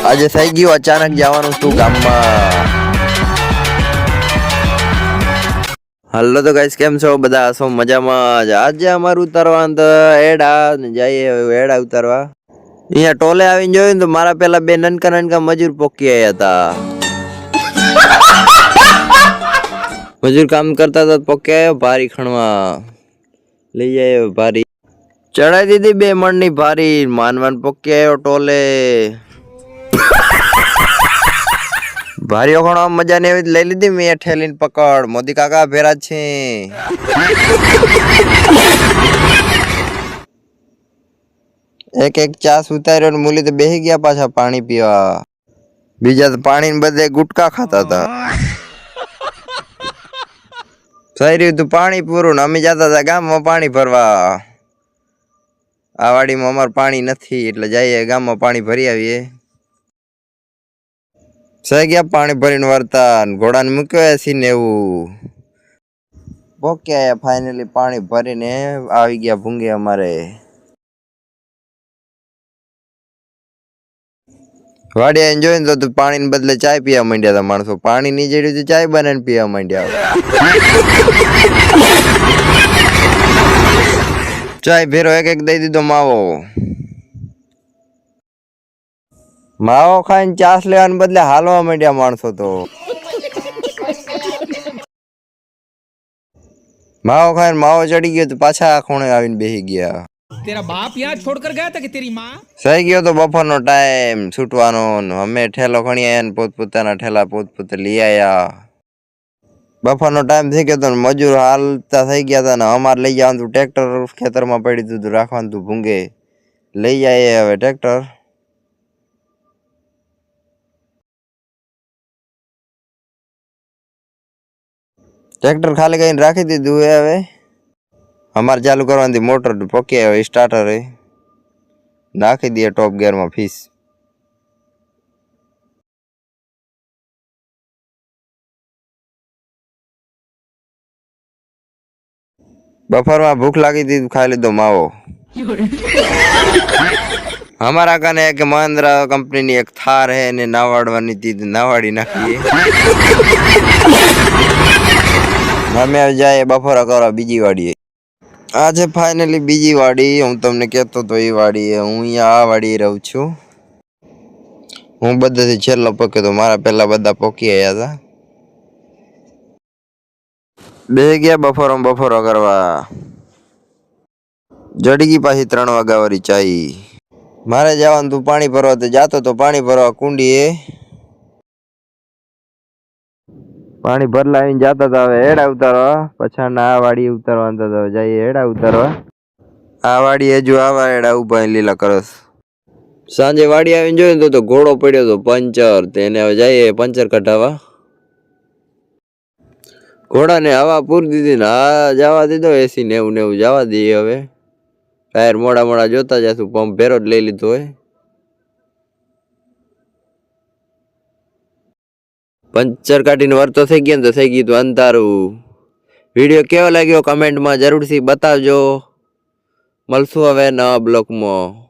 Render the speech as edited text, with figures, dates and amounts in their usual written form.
આજે થઈ ગયું અચાનક જવાનું તું ગામમાં. હાલો તો ગાઈસ, કેમ છો બધા? છો મજામાં? આજે અમારું ઉતારવાનું તો એડા ને જઈએ એડા ઉતારવા. અહીંયા ટોલે આવીને જોયું તો મારા પેલા બે નનકા નનકા મજૂર પોકી આવ્યા હતા. મજૂર કામ કરતા હતા, પોકે આવ્યો ભારી ખણવા લઈ જાય ભારી ચડાઈ દીધી 2 મણની ભારી. માનવાન પોકી આવ્યો ટોલે. ભારીઓ ખણવા મજા ને એવી લઈ લીધી મેં ઠેલીને પકડ. મોદી કાકા ભેરા છે. એક ચાસ ઉતાર્યો ને મૂલી તો બેસી ગયા પાછા પાણી પીવા. બીજા તો પાણી ને બધે ગુટકા ખાતા હતા. થઈ રહ્યું તું પાણી પૂરું ને અમે જતા હતા ગામમાં પાણી ભરવા. આ વાડીમાં અમારે પાણી નથી એટલે જઈએ ગામમાં પાણી ભરી આવીએ. સહી ગયા પાણી ભરીને વરતા ઘોડાને મૂક્યો એસીને એવું પોક્યા. ફાઇનલી પાણી ભરીને આવી ગયા ભૂંગે અમારે. વાડી એન્જોય ને તો પાણી ને બદલે ચાય પીવા માંડ્યા હતા માણસો. પાણી ની જડ્યું તો ચાય બનાવીને પીવા માંડ્યા. ચાય ભેરો એક દઈ દીધો માવો. માવો ખાઈને ચાસ લેવાને બદલે હાલવા માંડ્યા માણસો તો. માવો ખાઈને માવો ચડી ગયો તો પાછા ખૂણે આવીને બેસી ગયા. तेरा बाप यहाँ छोड़कर गया था कि तेरी माँ? સહી ગયો તો બપોરનો ટાઈમ છૂટવાનો. અમે ઠેલો ખણી આયા ને પોતપોતાના ઠેલા પોતપોતે લઈ આયા. બપોરનો ટાઈમ થઈ ગયો તો મજૂર હાલતા થઈ ગયા હતા ને અમારે લઈ જવાનું તું ટ્રેક્ટર ખેતરમાં પડી હતું રાખવાનું તું ભૂંગે. લઈ જાય હવે ટ્રેક્ટર. ટ્રેક્ટર ખાલી કરીને રાખી દીધું. હવે અમારે ચાલુ કરવાની મોટર પોકી આવે સ્ટાર્ટર નાખી દઈએ ટોપ ગિયરમાં ફીસ. બફરમાં ભૂખ લાગી હતી ખાઈ લીધો માવો. અમારા કને એક મહિન્દ્રા કંપનીની એક થાર હે ને નાવાડવાની હતી નાવાડી નાખીએ. અમે જાય બફોરા કરવા બીજી વાડીએ. આજે ફાઇનલી બીજી વાડી હું તમને કહેતો તો એ વાડી હું અહીંયા આ વાડી રહું છું. હું બધાથી છેલ્લો પોક્યો તો મારા પેલા બધા પોકી આવ્યા હતા. બે ગયા બફોરો કરવા. જડી ગઈ પાછી 3 વાગ્યા વાળી ચાઈ. મારે જવાનું તું પાણી ભરવા તો જાતો તો પાણી ભરવા કુંડીએ. પાણી ભરલા આવીને જતા હતા. હવે એડા ઉતારવા પછી આ વાડી ઉતારવા હતા. જઈએ એડા ઉતારવા. આ વાડી હજુ આવા એડા ઉભા લીલા કરસ. સાંજે વાડી આવીને જોયું તો ઘોડો પડ્યો હતો પંચર. તેને હવે જઈએ પંચર કઢાવવા. ઘોડાને હવા પૂરી દીધી ને આ જવા દીધો. એસી નેવું જવા દઈએ. હવે ટાયર મોડા જોતા જશું. પંપ ભેરો જ લઈ લીધો હોય. પંચર કાઢીને વરતો થઈ ગયા ને તો થઈ ગયું અંધારું. વિડીયો કેવો લાગ્યો કમેન્ટમાં જરૂરથી બતાવજો. મળશું હવે નવા બ્લોગમાં.